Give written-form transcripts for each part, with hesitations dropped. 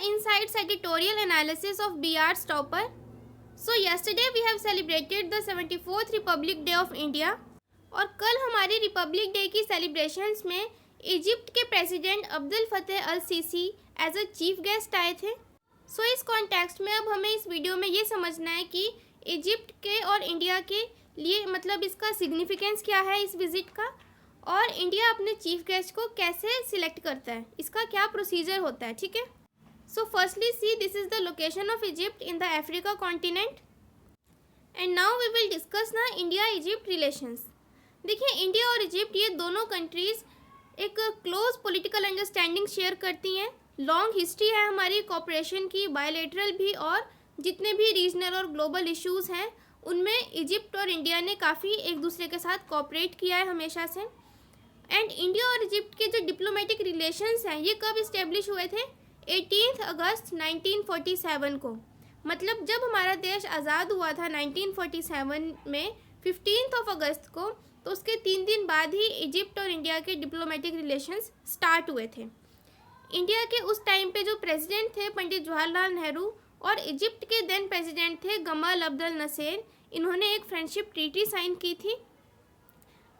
Insights editorial analysis of B.R. Stopper. So yesterday we have celebrated the 74th Republic Day of India. और कल हमारी republic day की celebrations में Egypt के president Abdul Fateh Al Sisi as a chief guest आए थे. सो इस context में अब हमें इस वीडियो में ये समझना है कि इजिप्ट के और इंडिया के लिए मतलब इसका सिग्निफिकेंस क्या है इस विज़िट का, और इंडिया अपने चीफ गेस्ट को कैसे सिलेक्ट करता है, इसका क्या प्रोसीजर होता है. ठीक है. So firstly see this is the location of Egypt in the Africa continent. And now we will discuss ना इंडिया इजिप्ट रिलेशंस. देखिए, इंडिया और इजिप्ट ये दोनों कंट्रीज़ एक क्लोज पॉलिटिकल अंडरस्टैंडिंग शेयर करती हैं. लॉन्ग हिस्ट्री है हमारी कोऑपरेशन की, बायलैटरल भी, और जितने भी रीजनल और ग्लोबल इश्यूज़ हैं उनमें इजिप्ट और इंडिया ने काफ़ी एक दूसरे के साथ कोऑपरेट किया है हमेशा से. एंड इंडिया और इजिप्ट के जो डिप्लोमेटिक रिलेशंस हैं ये कब इस्टेब्लिश हुए थे? 18 अगस्त 1947 को. मतलब जब हमारा देश आज़ाद हुआ था 1947 में 15 अगस्त को, तो उसके 3 दिन बाद ही इजिप्ट और इंडिया के डिप्लोमेटिक रिलेशंस स्टार्ट हुए थे. इंडिया के उस टाइम पे जो प्रेसिडेंट थे पंडित जवाहरलाल नेहरू, और इजिप्ट के देन प्रेसिडेंट थे गमाल अब्दुल नसेर. इन्होंने एक फ्रेंडशिप ट्रीटी साइन की थी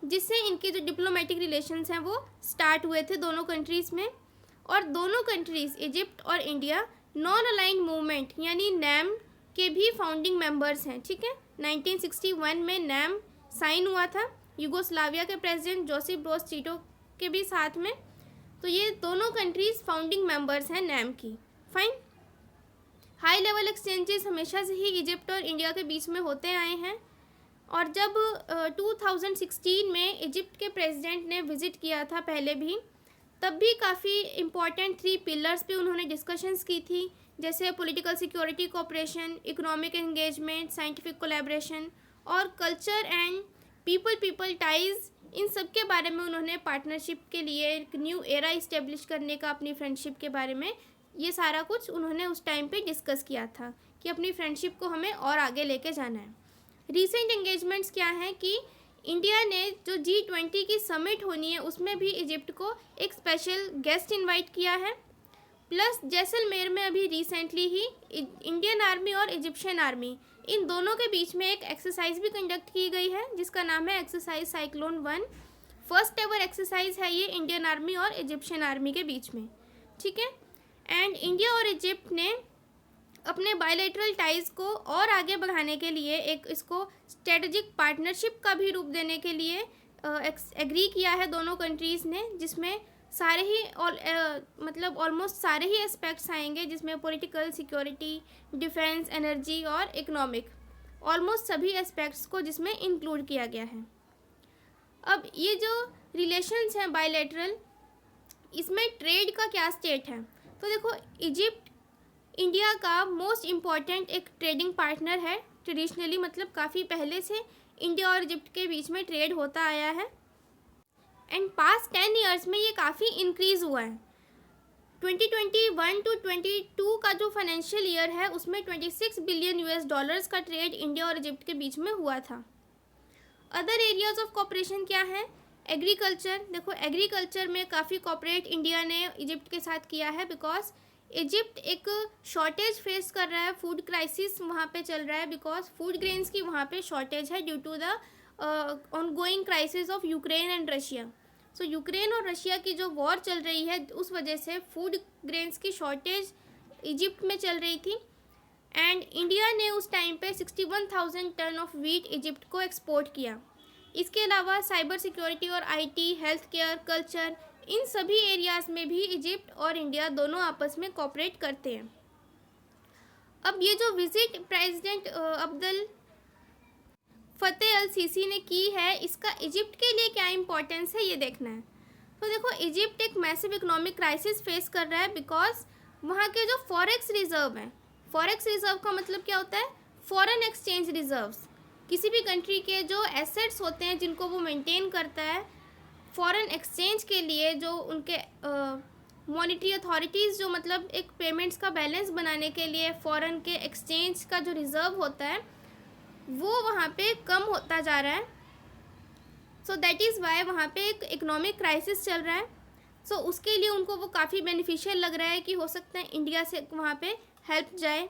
जिससे इनके जो डिप्लोमेटिक रिलेशंस हैं वो स्टार्ट हुए थे दोनों कंट्रीज़ में. और दोनों कंट्रीज़ इजिप्ट और इंडिया नॉन अलाइंड मूवमेंट यानी नैम के भी फाउंडिंग मेंबर्स हैं. ठीक है. 1961 में नैम साइन हुआ था यूगोस्लाविया के प्रेसिडेंट जोसेफ ब्रोज टीटो के भी साथ में. तो ये दोनों कंट्रीज़ फाउंडिंग मेंबर्स हैं नैम की. फाइन. हाई लेवल एक्सचेंजेस हमेशा से ही इजिप्ट और इंडिया के बीच में होते आए हैं. और जब 2016 में इजिप्ट के प्रेसिडेंट ने विज़िट किया था पहले भी, तब भी काफ़ी इम्पॉर्टेंट 3 पिलर्स पे उन्होंने डिस्कशंस की थी, जैसे political security cooperation, economic engagement, scientific collaboration और कल्चर एंड पीपल टाइज़. इन सब के बारे में उन्होंने पार्टनरशिप के लिए एक न्यू एरा इस्टेब्लिश करने का, अपनी फ्रेंडशिप के बारे में ये सारा कुछ उन्होंने उस टाइम पे डिस्कस किया था कि अपनी फ्रेंडशिप को हमें और आगे लेके जाना है. रीसेंट एंगेजमेंट्स क्या हैं कि इंडिया ने जो G20 की समिट होनी है उसमें भी इजिप्ट को एक स्पेशल गेस्ट इनवाइट किया है. प्लस जैसलमेर में अभी रिसेंटली ही इंडियन आर्मी और इजिप्शियन आर्मी इन दोनों के बीच में एक एक्सरसाइज भी कंडक्ट की गई है जिसका नाम है exercise cyclone 1. First ever exercise है ये इंडियन आर्मी और इजिप्शियन आर्मी के बीच में. ठीक है. एंड इंडिया और इजिप्ट ने अपने बायलैटरल टाइज़ को और आगे बढ़ाने के लिए एक इसको स्ट्रेटजिक पार्टनरशिप का भी रूप देने के लिए एग्री किया है दोनों कंट्रीज़ ने, जिसमें सारे ही मतलब ऑलमोस्ट सारे ही एस्पेक्ट्स आएंगे, जिसमें पॉलिटिकल, सिक्योरिटी, डिफेंस, एनर्जी और इकोनॉमिक, ऑलमोस्ट सभी एस्पेक्ट्स को जिसमें इंक्लूड किया गया है. अब ये जो रिलेशंस हैं बायलैटरल, इसमें ट्रेड का क्या स्टेट है? तो देखो, इजिप्ट इंडिया का मोस्ट इम्पॉर्टेंट एक ट्रेडिंग पार्टनर है ट्रेडिशनली, मतलब काफ़ी पहले से इंडिया और इजिप्ट के बीच में ट्रेड होता आया है. एंड पास्ट 10 ईयर्स में ये काफ़ी इंक्रीज़ हुआ है. 2021 to 22 का जो फाइनेंशियल ईयर है उसमें $26 बिलियन का ट्रेड इंडिया और इजिप्ट के बीच में हुआ था. अदर एरियाज ऑफ कोऑपरेशन क्या है? एग्रीकल्चर. देखो, एग्रीकल्चर में काफ़ी कोऑपरेट इंडिया ने इजिप्ट के साथ किया है, बिकॉज इजिप्ट एक शॉर्टेज फेस कर रहा है, फूड क्राइसिस वहाँ पे चल रहा है, बिकॉज फूड ग्रेन्स की वहाँ पे शॉर्टेज है due to the ongoing crisis of Ukraine and Russia. So Ukraine और रशिया की जो वॉर चल रही है उस वजह से फूड ग्रेन्स की शॉर्टेज इजिप्ट में चल रही थी. एंड इंडिया ने उस टाइम पे 61,000 टन ऑफ वीट इजिप्ट को एक्सपोर्ट किया. इसके अलावा साइबर सिक्योरिटी और IT, हेल्थ केयर, कल्चर, इन सभी एरियाज़ में भी इजिप्ट और इंडिया दोनों आपस में कोऑपरेट करते हैं. अब ये जो visit president Abdul Fateh Al CC ने की है, इसका इजिप्ट के लिए क्या इंपॉर्टेंस है ये देखना है. तो देखो, इजिप्ट एक मैसिव इकोनॉमिक क्राइसिस फेस कर रहा है, बिकॉज वहाँ के जो फॉरेक्स रिजर्व हैं, फॉरेक्स रिजर्व का मतलब क्या होता है? Foreign exchange reserves. किसी भी कंट्री के जो एसेट्स होते हैं जिनको वो मेंटेन करता है फॉरेन एक्सचेंज के लिए, जो उनके मॉनेटरी अथॉरिटीज़ जो मतलब एक पेमेंट्स का बैलेंस बनाने के लिए फॉरेन के एक्सचेंज का जो रिज़र्व होता है वो वहाँ पे कम होता जा रहा है. सो दैट इज़ वाई वहाँ पे एक इकोनॉमिक क्राइसिस चल रहा है. सो उसके लिए उनको वो काफ़ी बेनिफिशियल लग रहा है कि हो सकता है इंडिया से वहाँ पे हेल्प जाए।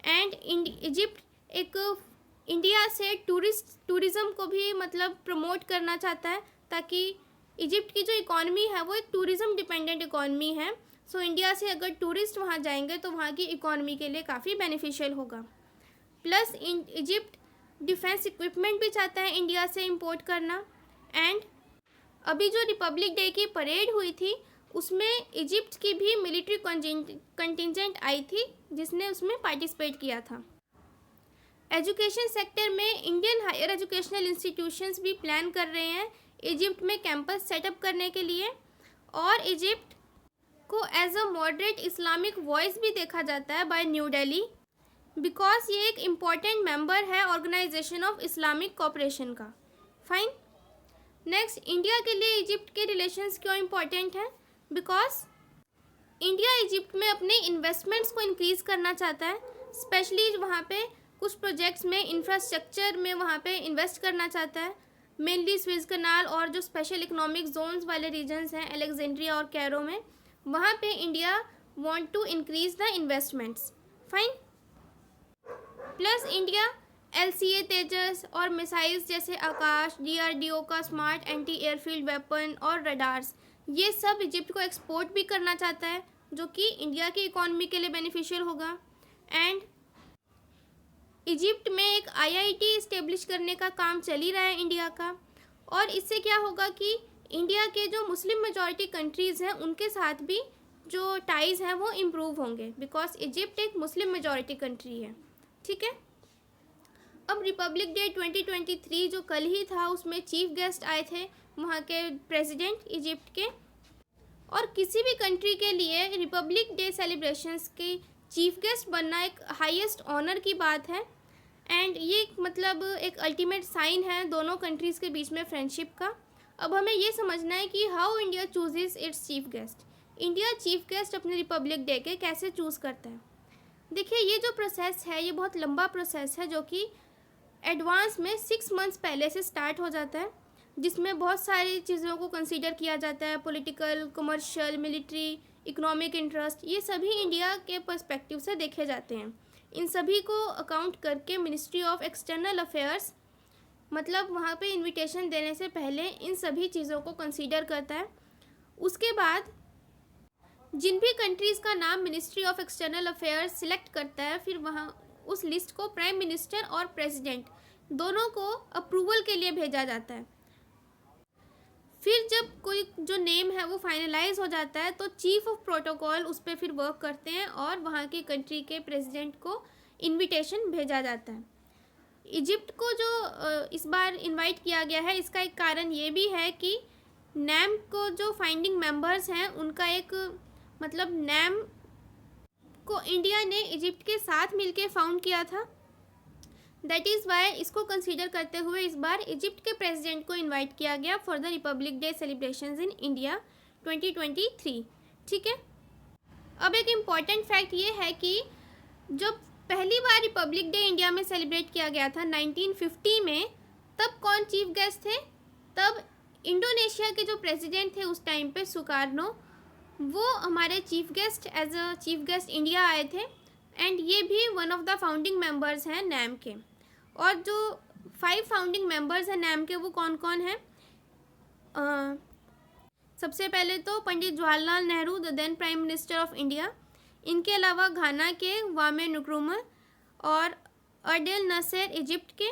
एंड इजिप्ट एक इंडिया से टूरिज़्म को भी मतलब प्रमोट करना चाहता है, ताकि इजिप्ट की जो इकॉनमी है वो एक टूरिज़्म डिपेंडेंट इकॉनमी है। सो इंडिया से अगर टूरिस्ट वहाँ जाएंगे तो वहाँ की इकॉनमी के लिए काफ़ी बेनिफिशियल होगा। प्लस इजिप्ट डिफेंस इक्विपमेंट भी चाहता है इंडिया से इंपोर्ट करना। एंड अभी जो रिपब्लिक डे की परेड हुई थी उसमें इजिप्ट की भी मिलिट्री कंटिजेंट आई थी जिसने उसमें पार्टिसिपेट किया था। एजुकेशन सेक्टर में इंडियन हायर एजुकेशनल इंस्टीट्यूशंस भी प्लान कर रहे हैं इजिप्ट में कैंपस सेटअप करने के लिए। और इजिप्ट को as a moderate Islamic voice भी देखा जाता है बाय न्यू दिल्ली, बिकॉज ये एक इम्पॉर्टेंट मेंबर है ऑर्गेनाइजेशन ऑफ इस्लामिक कोऑपरेशन का। फाइन। नेक्स्ट, इंडिया के लिए इजिप्ट के रिलेशंस क्यों इम्पॉर्टेंट हैं? बिकॉज इंडिया इजिप्ट में अपने इन्वेस्टमेंट्स को इंक्रीज़ करना चाहता है, स्पेशली वहाँ पे कुछ प्रोजेक्ट्स में इंफ्रास्ट्रक्चर में वहाँ पे इन्वेस्ट करना चाहता है, मेनली स्वेज कनाल और जो स्पेशल इकोनॉमिक जोन्स वाले रीजन्स हैं अलेक्जेंड्रिया और कैरो में, वहाँ पे India want to increase the investments. Fine. Plus India LCA Tejas और मिसाइल्स जैसे आकाश, DRDO का स्मार्ट एंटी एयरफील्ड वेपन और रडार्स, ये सब इजिप्ट को एक्सपोर्ट भी करना चाहता है, जो कि इंडिया की इकॉनमी के लिए बेनिफिशियल होगा। एंड इजिप्ट में एक IIT इस्टेब्लिश करने का काम चल ही रहा है इंडिया का, और इससे क्या होगा कि इंडिया के जो मुस्लिम मेजॉरिटी कंट्रीज़ हैं उनके साथ भी जो टाइज़ हैं वो इम्प्रूव होंगे, बिकॉज इजिप्ट एक मुस्लिम मेजॉरिटी कंट्री है। ठीक है। अब रिपब्लिक डे 2023 जो कल ही था उसमें चीफ गेस्ट आए थे वहाँ के प्रेसिडेंट इजिप्ट के, और किसी भी कंट्री के लिए रिपब्लिक डे सेलिब्रेशंस के चीफ गेस्ट बनना एक हाईएस्ट ऑनर की बात है। एंड ये मतलब एक अल्टीमेट साइन है दोनों कंट्रीज़ के बीच में फ्रेंडशिप का। अब हमें ये समझना है कि how India chooses it's chief guest. India chief guest अपने रिपब्लिक डे के कैसे चूज़ करता है? देखिए, ये जो प्रोसेस है ये बहुत लंबा प्रोसेस है, जो कि एडवांस में 6 मंथ्स पहले से स्टार्ट हो जाता है, जिसमें बहुत सारी चीज़ों को कंसीडर किया जाता है, political, commercial, military, economic interest, ये सभी इंडिया के पर्सपेक्टिव से देखे जाते हैं। इन सभी को अकाउंट करके मिनिस्ट्री ऑफ एक्सटर्नल अफेयर्स मतलब वहाँ पे इनविटेशन देने से पहले इन सभी चीज़ों को कंसीडर करता है। उसके बाद जिन भी कंट्रीज़ का नाम ministry of external affairs select करता है, फिर वहाँ उस लिस्ट को प्राइम मिनिस्टर और प्रेसिडेंट दोनों को अप्रूवल के लिए भेजा जाता है। फिर जब कोई जो नेम है वो फाइनलाइज हो जाता है तो चीफ ऑफ प्रोटोकॉल उस पर फिर वर्क करते हैं और वहाँ की कंट्री के प्रेसिडेंट को इनविटेशन भेजा जाता है। इजिप्ट को जो इस बार इनवाइट किया गया है, इसका एक कारण ये भी है कि नैम को जो फाइंडिंग मेंबर्स हैं उनका एक मतलब नैम को इंडिया ने इजिप्ट के साथ मिलके फाउंड किया था। दैट इज़ वाई इसको कंसीडर करते हुए इस बार इजिप्ट के प्रेसिडेंट को इनवाइट किया गया for the Republic day celebrations in India 2023। ठीक है। अब एक इम्पॉर्टेंट फैक्ट ये है कि जब पहली बार रिपब्लिक डे इंडिया में सेलिब्रेट किया गया था 1950 में, तब कौन चीफ गेस्ट थे? तब इंडोनेशिया के जो प्रेसिडेंट थे उस टाइम पे सुकार्नो, वो हमारे chief guest as a chief guest India आए थे। एंड ये भी one of the founding members हैं नैम के। और जो 5 फाउंडिंग मेंबर्स हैं नैम के वो कौन कौन हैं? सबसे पहले तो Pandit Jawaharlal Nehru, the then prime minister of India. इनके अलावा घाना के वामे नुक्रुमह और अडेल नसेर इजिप्ट के,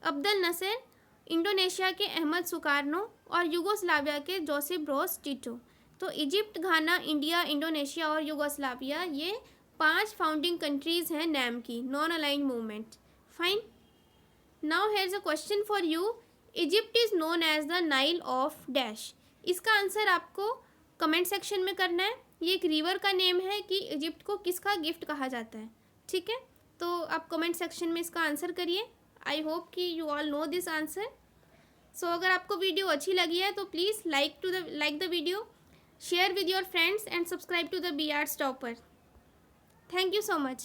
अब्दुल नसेर इंडोनेशिया के अहमद सुकार्नो और यूगोस्लाविया के जोसेफ ब्रोज टिटो। तो इजिप्ट, घाना, इंडिया, इंडोनेशिया और यूगोस्लाविया ये 5 फाउंडिंग कंट्रीज़ हैं नैम की, non aligned movement. Fine. Now here is a question for you. Egypt is known as the Nile of dash. इसका answer आपको comment section में करना है। ये एक रिवर का नेम है कि इजिप्ट को किसका गिफ्ट कहा जाता है। ठीक है, तो आप कमेंट सेक्शन में इसका आंसर करिए। आई होप कि you all know this answer. So अगर आपको वीडियो अच्छी लगी है तो please like the video, share with your friends and subscribe to the B Arts Topper. Thank you so much.